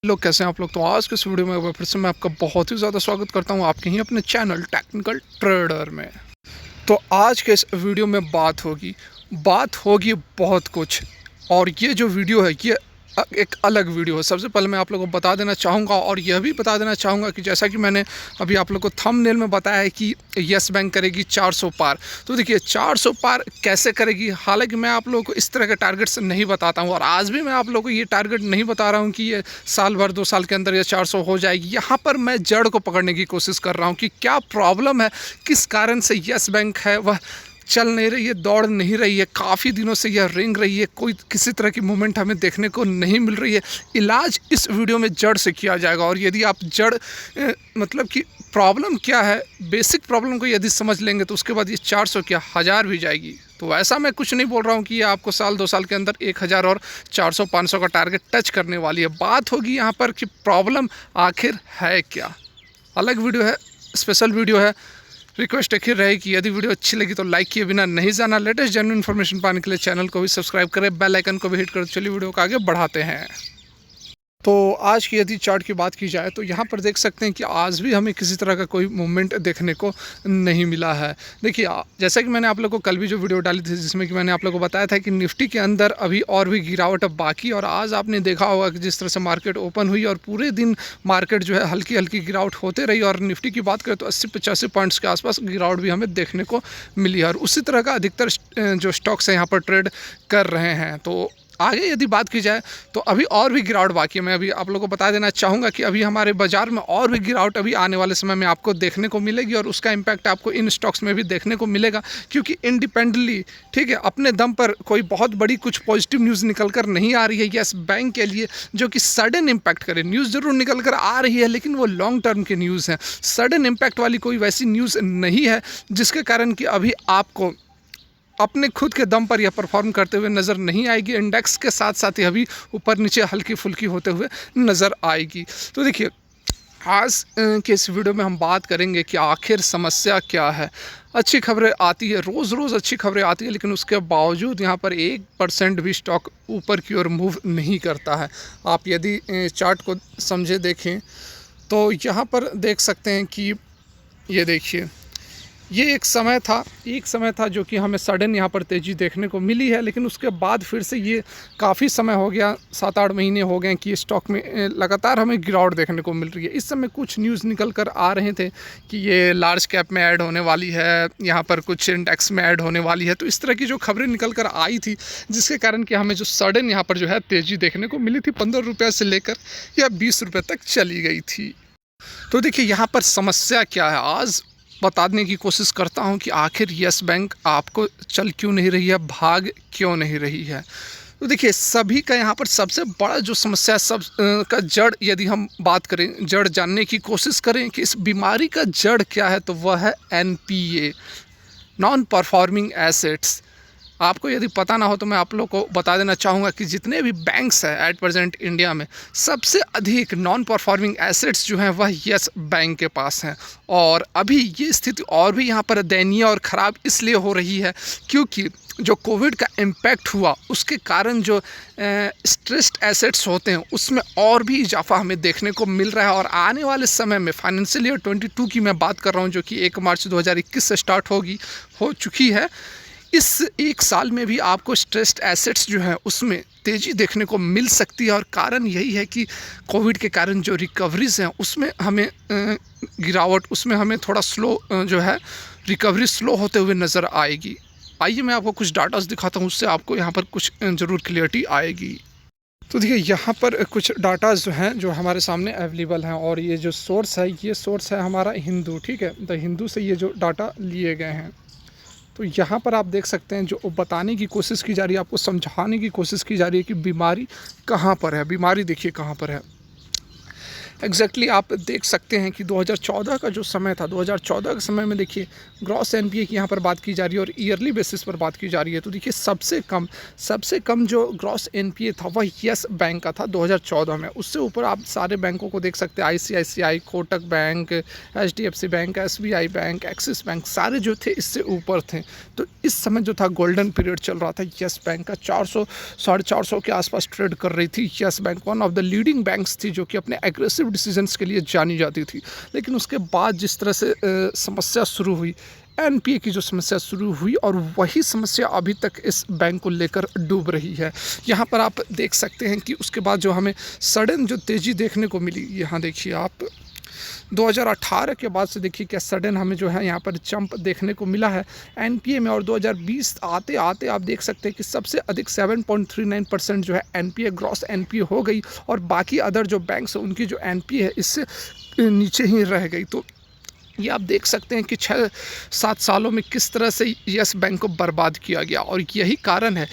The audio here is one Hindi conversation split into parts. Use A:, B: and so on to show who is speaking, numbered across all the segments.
A: लोग कैसे हैं आप लोग। तो आज के इस वीडियो में एक बार फिर से मैं आपका बहुत ही ज़्यादा स्वागत करता हूं आपके ही अपने चैनल टेक्निकल ट्रेडर में। तो आज के इस वीडियो में बात होगी बहुत कुछ। और ये जो वीडियो है ये एक अलग वीडियो है। सबसे पहले मैं आप लोगों को बता देना चाहूँगा और यह भी बता देना चाहूँगा कि जैसा कि मैंने अभी आप लोगों को थंबनेल में बताया है कि यस बैंक करेगी 400 पार। तो देखिए 400 पार कैसे करेगी। हालांकि मैं आप लोगों को इस तरह के टारगेट्स नहीं बताता हूँ और आज भी मैं आप लोगों को ये टारगेट नहीं बता रहा हूँ कि ये साल भर 2 साल के अंदर ये 400 हो जाएगी। यहाँ पर मैं जड़ को पकड़ने की कोशिश कर रहा हूँ कि क्या प्रॉब्लम है, किस कारण से यस बैंक है वह चल नहीं रही है, दौड़ नहीं रही है। काफ़ी दिनों से यह रेंग रही है, कोई किसी तरह की मूवमेंट हमें देखने को नहीं मिल रही है। इलाज इस वीडियो में जड़ से किया जाएगा और यदि आप जड़ मतलब कि प्रॉब्लम क्या है, बेसिक प्रॉब्लम को यदि समझ लेंगे तो उसके बाद ये 400 क्या 1000 भी जाएगी। तो ऐसा मैं कुछ नहीं बोल रहा हूँ कि ये आपको साल 2 साल के अंदर 1000 और 400 500 का टारगेट टच करने वाली है। बात होगी यहाँ पर कि प्रॉब्लम आखिर है क्या। अलग वीडियो है, स्पेशल वीडियो है। रिक्वेस्ट एक ही रहे कि यदि वीडियो अच्छी लगी तो लाइक किए बिना नहीं जाना। लेटेस्ट जेन्युइन इन्फॉर्मेशन पाने के लिए चैनल को भी सब्सक्राइब करें, बेल आइकन को भी हिट करें। चलिए वीडियो को आगे बढ़ाते हैं। तो आज की यदि चार्ट की बात की जाए तो यहाँ पर देख सकते हैं कि आज भी हमें किसी तरह का कोई मूवमेंट देखने को नहीं मिला है। देखिए जैसा कि मैंने आप लोगों को कल भी जो वीडियो डाली थी जिसमें कि मैंने आप लोगों को बताया था कि निफ्टी के अंदर अभी और भी गिरावट अब बाकी। और आज आपने देखा होगा कि जिस तरह से मार्केट ओपन हुई और पूरे दिन मार्केट जो है हल्की हल्की गिरावट होते रही। और निफ्टी की बात करें तो 80-85 पॉइंट्स के आसपास गिरावट भी हमें देखने को मिली है और उसी तरह का अधिकतर जो स्टॉक्स हैं यहाँ पर ट्रेड कर रहे हैं। तो आगे यदि बात की जाए तो अभी और भी गिरावट बाकी है। मैं अभी आप लोगों को बता देना चाहूँगा कि अभी हमारे बाज़ार में और भी गिरावट अभी आने वाले समय में आपको देखने को मिलेगी और उसका इम्पैक्ट आपको इन स्टॉक्स में भी देखने को मिलेगा। क्योंकि इंडिपेंडेंटली ठीक है अपने दम पर कोई बहुत बड़ी कुछ पॉजिटिव न्यूज़ निकल कर नहीं आ रही है यस बैंक के लिए जो कि सडन इम्पैक्ट करे। न्यूज़ ज़रूर निकल कर आ रही है लेकिन वो लॉन्ग टर्म की न्यूज़ है। सडन इम्पैक्ट वाली कोई वैसी न्यूज़ नहीं है जिसके कारण कि अभी आपको अपने खुद के दम पर यह परफॉर्म करते हुए नज़र नहीं आएगी। इंडेक्स के साथ साथ ही अभी ऊपर नीचे हल्की फुल्की होते हुए नज़र आएगी। तो देखिए आज के इस वीडियो में हम बात करेंगे कि आखिर समस्या क्या है। अच्छी खबरें आती है, रोज़ रोज़ अच्छी खबरें आती है, लेकिन उसके बावजूद यहाँ पर 1% भी स्टॉक ऊपर की ओर मूव नहीं करता है। आप यदि चार्ट को समझे देखें तो यहाँ पर देख सकते हैं कि ये देखिए ये एक समय था जो कि हमें सडन यहाँ पर तेज़ी देखने को मिली है। लेकिन उसके बाद फिर से ये काफ़ी समय हो गया, 7-8 महीने हो गए कि स्टॉक में लगातार हमें गिरावट देखने को मिल रही है। इस समय कुछ न्यूज़ निकल कर आ रहे थे कि ये लार्ज कैप में ऐड होने वाली है, यहाँ पर कुछ इंडेक्स में ऐड होने वाली है। तो इस तरह की जो खबरें निकल कर आई थी जिसके कारण कि हमें जो सडन यहाँ पर जो है तेज़ी देखने को मिली थी 15 रुपये से लेकर या 20 रुपये तक चली गई थी। तो देखिए यहाँ पर समस्या क्या है आज बताने की कोशिश करता हूं कि आखिर यस बैंक आपको चल क्यों नहीं रही है, भाग क्यों नहीं रही है। तो देखिए सभी का यहाँ पर सबसे बड़ा जो समस्या सब का जड़ यदि हम बात करें, जड़ जानने की कोशिश करें कि इस बीमारी का जड़ क्या है तो वह है एनपीए, नॉन परफॉर्मिंग एसेट्स। आपको यदि पता ना हो तो मैं आप लोग को बता देना चाहूँगा कि जितने भी बैंक्स हैं एट प्रेजेंट इंडिया में सबसे अधिक नॉन परफॉर्मिंग एसेट्स जो हैं वह यस बैंक के पास हैं। और अभी ये स्थिति और भी यहाँ पर दयनीय और ख़राब इसलिए हो रही है क्योंकि जो कोविड का इम्पैक्ट हुआ उसके कारण जो स्ट्रेस्ड एसेट्स होते हैं उसमें और भी इजाफा हमें देखने को मिल रहा है। और आने वाले समय में फाइनेंशियल ईयर 22 की मैं बात कर रहा हूँ जो कि 1 मार्च 2021 से स्टार्ट हो चुकी है। इस एक साल में भी आपको स्ट्रेस्ड एसेट्स जो है उसमें तेज़ी देखने को मिल सकती है। और कारण यही है कि कोविड के कारण जो रिकवरीज़ हैं उसमें हमें गिरावट, उसमें हमें थोड़ा स्लो जो है रिकवरी स्लो होते हुए नज़र आएगी। आइए मैं आपको कुछ डाटास दिखाता हूँ, उससे आपको यहाँ पर कुछ ज़रूर क्लियरिटी आएगी। तो देखिए यहाँ पर कुछ डाटास जो हैं जो हमारे सामने अवेलेबल हैं और ये जो सोर्स है ये सोर्स है हमारा हिंदू, ठीक है, द हिंदू से ये जो डाटा लिए गए हैं। तो यहाँ पर आप देख सकते हैं जो बताने की कोशिश की जा रही है, आपको समझाने की कोशिश की जा रही है कि बीमारी कहाँ पर है। बीमारी देखिए कहाँ पर है, एग्जैक्टली आप देख सकते हैं कि 2014 का जो समय था, 2014 के समय में देखिए ग्रॉस एनपीए की यहाँ पर बात की जा रही है और ईयरली बेसिस पर बात की जा रही है। तो देखिए सबसे कम जो ग्रॉस एनपीए था वह यस बैंक का था 2014 में। उससे ऊपर आप सारे बैंकों को देख सकते हैं, ICICI, Kotak bank, HDFC bank, SBI bank, axis bank, सारे जो थे इससे ऊपर थे। तो इस समय जो था गोल्डन पीरियड चल रहा था यस बैंक का। 400 450 के आसपास ट्रेड कर रही थी yes bank. One of the leading banks थी जो कि अपने एग्रेसिव डिसीजंस के लिए जानी जाती थी। लेकिन उसके बाद जिस तरह से समस्या शुरू हुई, एनपीए की जो समस्या शुरू हुई, और वही समस्या अभी तक इस बैंक को लेकर डूब रही है। यहाँ पर आप देख सकते हैं कि उसके बाद जो हमें सडन जो तेज़ी देखने को मिली, यहाँ देखिए आप 2018 के बाद से देखिए क्या सडन हमें जो है यहाँ पर जंप देखने को मिला है एनपीए में। और 2020 आते आते आप देख सकते हैं कि सबसे अधिक 7.39% जो है एनपीए, ग्रॉस एनपीए हो गई, और बाकी अदर जो बैंक्स हैं उनकी जो एनपीए है इससे नीचे ही रह गई। तो ये आप देख सकते हैं कि 6-7 सालों में किस तरह से यस बैंक को बर्बाद किया गया। और यही कारण है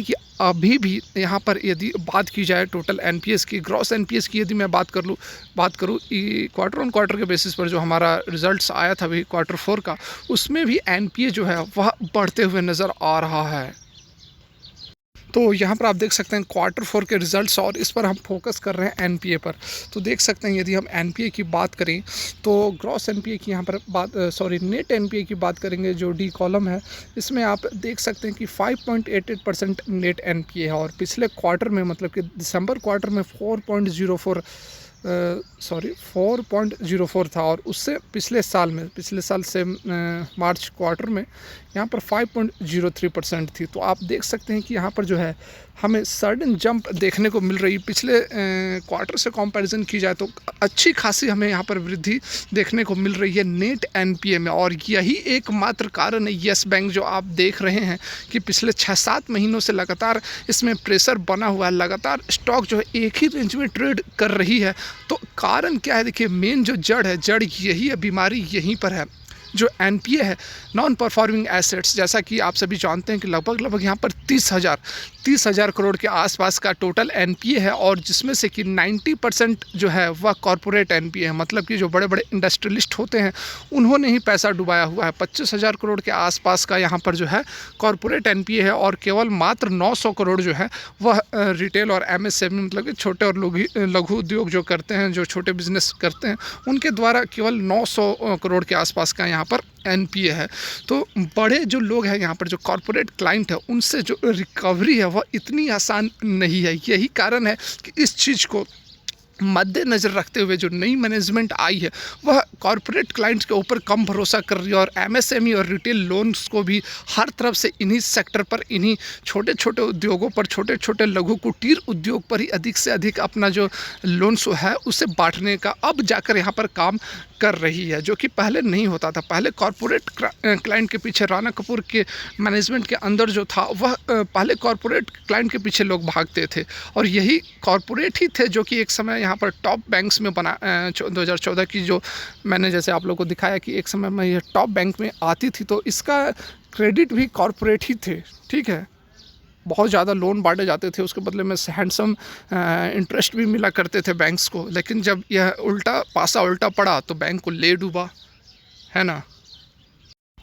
A: कि अभी भी यहाँ पर यदि बात की जाए टोटल एनपीएस की, ग्रॉस एनपीएस की यदि मैं बात करूँ क्वार्टर ऑन क्वार्टर के बेसिस पर जो हमारा रिजल्ट्स आया था अभी Q4 का, उसमें भी एनपीए जो है वह बढ़ते हुए नज़र आ रहा है। तो यहाँ पर आप देख सकते हैं Q4 के रिज़ल्ट्स, और इस पर हम फोकस कर रहे हैं एनपीए पर। तो देख सकते हैं यदि हम एनपीए की बात करें तो ग्रॉस एनपीए की यहाँ पर नेट एनपीए की बात करेंगे, जो डी कॉलम है, इसमें आप देख सकते हैं कि 5.88% नेट एनपीए है। और पिछले क्वार्टर में, मतलब कि दिसंबर क्वार्टर में 4.04 था, और उससे पिछले साल से मार्च क्वार्टर में यहाँ पर 5.03% थी। तो आप देख सकते हैं कि यहाँ पर जो है हमें सडन जंप देखने को मिल रही। पिछले क्वार्टर से कंपैरिजन की जाए तो अच्छी खासी हमें यहाँ पर वृद्धि देखने को मिल रही है नेट एनपीए में। और यही एकमात्र कारण है यस बैंक जो आप देख रहे हैं कि पिछले 6-7 महीनों से लगातार इसमें प्रेशर बना हुआ है, लगातार स्टॉक जो है एक ही रेंज में ट्रेड कर रही है। तो कारण क्या है, देखिए मेन जो जड़ यही है, बीमारी यहीं पर है। जो एनपीए है, नॉन परफॉर्मिंग एसेट्स, जैसा कि आप सभी जानते हैं कि लगभग यहाँ पर 30,000 करोड़ के आसपास का टोटल एनपीए है, और जिसमें से कि 90% जो है वह कॉरपोरेट एनपीए है। मतलब कि जो बड़े बड़े इंडस्ट्रियलिस्ट होते हैं उन्होंने ही पैसा डुबाया हुआ है। 25,000 करोड़ के आसपास का यहाँ पर जो है कॉरपोरेट एनपीए है, और केवल मात्र 900 करोड़ जो है वह रिटेल और एमएसएमई, मतलब कि छोटे और लघु उद्योग जो करते हैं, जो छोटे बिजनेस करते हैं, उनके द्वारा केवल 900 करोड़ के आसपास का यहाँ पर एनपीए है। तो बड़े जो लोग हैं यहाँ पर, जो कॉरपोरेट क्लाइंट है, उनसे जो रिकवरी है वह इतनी आसान नहीं है। यही कारण है कि इस चीज़ को मद्देनज़र रखते हुए जो नई मैनेजमेंट आई है वह कॉरपोरेट क्लाइंट्स के ऊपर कम भरोसा कर रही है, और एमएसएमई और रिटेल लोन्स को भी हर तरफ से इन्हीं सेक्टर पर, इन्हीं छोटे छोटे उद्योगों पर, छोटे छोटे लघु कुटीर उद्योग पर ही अधिक से अधिक अपना जो लोन्स है उसे बांटने का अब जाकर यहाँ पर काम कर रही है, जो कि पहले नहीं होता था। पहले कॉरपोरेट क्लाइंट के पीछे, राणा कपूर के मैनेजमेंट के अंदर जो था वह पहले कॉरपोरेट क्लाइंट के पीछे लोग भागते थे, और यही कॉरपोरेट ही थे जो कि एक समय यहाँ पर टॉप बैंक्स में बना 2014 की जो मैंने जैसे आप लोगों को दिखाया कि एक समय में ये टॉप बैंक में आती थी, तो इसका क्रेडिट भी कॉरपोरेट ही थे। ठीक है, बहुत ज़्यादा लोन बांटे जाते थे, उसके बदले में हैंडसम इंटरेस्ट भी मिला करते थे बैंक्स को। लेकिन जब यह पासा उल्टा पड़ा तो बैंक को ले डूबा, है ना।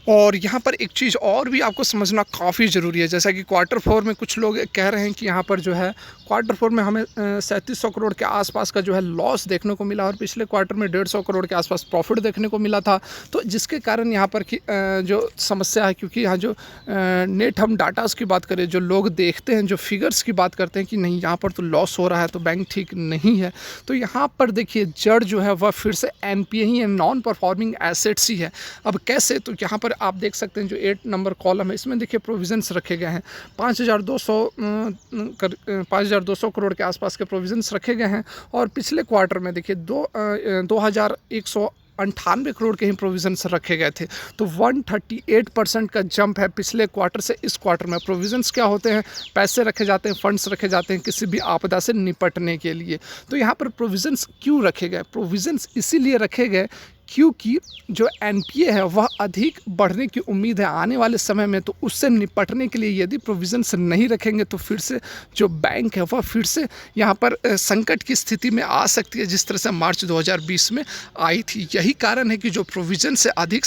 A: और यहाँ पर एक चीज़ और भी आपको समझना काफ़ी ज़रूरी है, जैसा कि Q4 में कुछ लोग कह रहे हैं कि यहाँ पर जो है Q4 में हमें 3700 करोड़ के आसपास का जो है लॉस देखने को मिला, और पिछले क्वार्टर में 150 करोड़ के आसपास प्रॉफिट देखने को मिला था। तो जिसके कारण यहाँ पर की जो समस्या है, क्योंकि यहाँ जो नेट हम डाटास की बात करें, जो लोग देखते हैं, जो फिगर्स की बात करते हैं कि नहीं यहाँ पर तो लॉस हो रहा है, तो बैंक ठीक नहीं है, तो यहाँ पर देखिए जड़ जो है वह फिर से एनपीए ही है, नॉन परफॉर्मिंग एसेट्स ही है। अब कैसे, तो यहाँ पर आप देख सकते हैं जो 8 नंबर कॉलम है, इसमें देखिए प्रोविजंस रखे गए हैं। 5,200 करोड़ के आसपास के प्रोविजंस रखे गए हैं, और पिछले क्वार्टर में देखिए 2,198 करोड़ के ही प्रोविजंस रखे गए थे। तो 138% का जंप है पिछले क्वार्टर से इस क्वार्टर में। प्रोविजंस क्या होते हैं, पैसे रखे जाते हैं, फंड्स रखे जाते हैं किसी भी आपदा से निपटने के लिए। तो यहाँ पर प्रोविजंस क्यों रखे गए, प्रोविजंस इसीलिए रखे गए क्योंकि जो एनपीए है वह अधिक बढ़ने की उम्मीद है आने वाले समय में। तो उससे निपटने के लिए यदि प्रोविजंस नहीं रखेंगे तो फिर से जो बैंक है वह फिर से यहाँ पर संकट की स्थिति में आ सकती है, जिस तरह से मार्च 2020 में आई थी। यही कारण है कि जो प्रोविजन से अधिक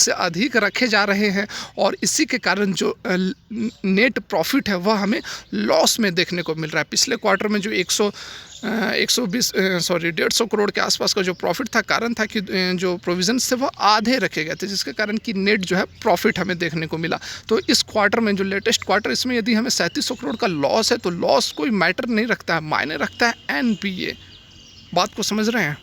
A: रखे जा रहे हैं और इसी के कारण जो नेट प्रॉफिट है वह हमें लॉस में देखने को मिल रहा है। पिछले क्वार्टर में जो 150 करोड़ के आसपास का जो प्रॉफिट था, कारण था कि जो प्रोविजंस थे वो आधे रखे गए थे, जिसके कारण कि नेट जो है प्रॉफिट हमें देखने को मिला। तो इस क्वार्टर में जो लेटेस्ट क्वार्टर, इसमें यदि हमें 3700 करोड़ का लॉस है तो लॉस कोई मैटर नहीं रखता है, मायने रखता है एनपीए। बात को समझ रहे हैं?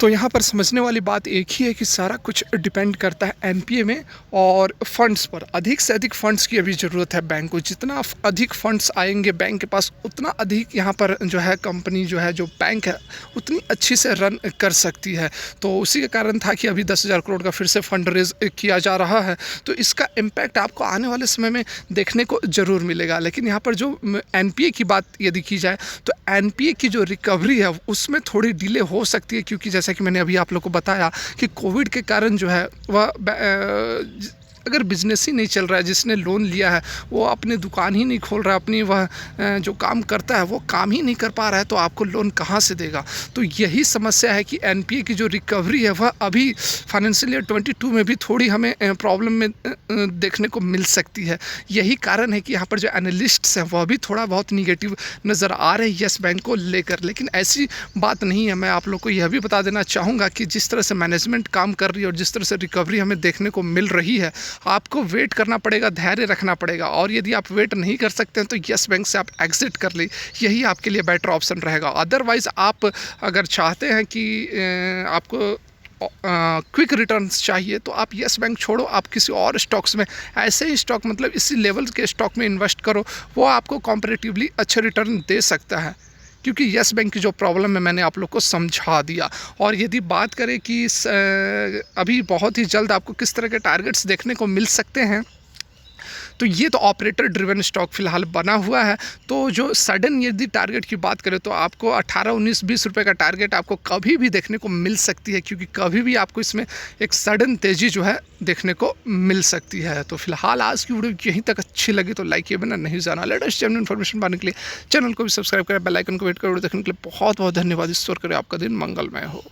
A: तो यहाँ पर समझने वाली बात एक ही है कि सारा कुछ डिपेंड करता है एनपीए में और फंड्स पर। अधिक से अधिक फंड्स की अभी ज़रूरत है बैंक को। जितना अधिक फंड्स आएंगे बैंक के पास, उतना अधिक यहाँ पर जो है कंपनी जो है, जो बैंक है, उतनी अच्छी से रन कर सकती है। तो उसी के कारण था कि अभी 10,000 करोड़ का फिर से फंड रेज किया जा रहा है। तो इसका इम्पैक्ट आपको आने वाले समय में देखने को ज़रूर मिलेगा। लेकिन यहाँ पर जो एनपीए की बात यदि की जाए तो एनपीए की जो रिकवरी है उसमें थोड़ी डिले हो सकती है, क्योंकि जैसा कि मैंने अभी आप लोग को बताया कि कोविड के कारण जो है वह अगर बिजनेस ही नहीं चल रहा है, जिसने लोन लिया है वो अपनी दुकान ही नहीं खोल रहा है, अपनी वह जो काम करता है वो काम ही नहीं कर पा रहा है, तो आपको लोन कहाँ से देगा। तो यही समस्या है कि एनपीए की जो रिकवरी है वह अभी फाइनेंशियल ईयर 22 में भी थोड़ी हमें प्रॉब्लम में देखने को मिल सकती है। यही कारण है कि यहाँ पर जो एनालिस्ट्स हैं वह भी थोड़ा बहुत निगेटिव नज़र आ रहे हैं येस बैंक को लेकर। लेकिन ऐसी बात नहीं है। मैं आप लोग को यह भी बता देना चाहूँगा कि जिस तरह से मैनेजमेंट काम कर रही है और जिस तरह से रिकवरी हमें देखने को मिल रही है, आपको वेट करना पड़ेगा, धैर्य रखना पड़ेगा। और यदि आप वेट नहीं कर सकते हैं तो येस बैंक से आप एग्जिट कर ले, यही आपके लिए बेटर ऑप्शन रहेगा। अदरवाइज़ आप अगर चाहते हैं कि आपको क्विक रिटर्न्स चाहिए तो आप येस बैंक छोड़ो, आप किसी और स्टॉक्स में, ऐसे ही स्टॉक मतलब इसी लेवल के स्टॉक में इन्वेस्ट करो, वो आपको कॉम्परेटिवली अच्छे रिटर्न दे सकता है। क्योंकि येस बैंक की जो प्रॉब्लम है मैंने आप लोग को समझा दिया। और यदि बात करें कि अभी बहुत ही जल्द आपको किस तरह के टारगेट्स देखने को मिल सकते हैं, तो ये तो ऑपरेटर ड्रिवन स्टॉक फिलहाल बना हुआ है। तो जो सडन यदि टारगेट की बात करें तो आपको 18, 19, 20 रुपये का टारगेट आपको कभी भी देखने को मिल सकती है, क्योंकि कभी भी आपको इसमें एक सडन तेज़ी जो है देखने को मिल सकती है। तो फिलहाल आज की वीडियो यहीं तक अच्छी लगी तो लाइक किए बिना नहीं जाना। लेटेस्ट जेन्युइन इन्फॉर्मेशन पाने के लिए चैनल को भी सब्सक्राइब करें, बेल आइकन को वेट कर देखने के लिए बहुत बहुत धन्यवाद। ईश्वर करे आपका दिन मंगलमय हो।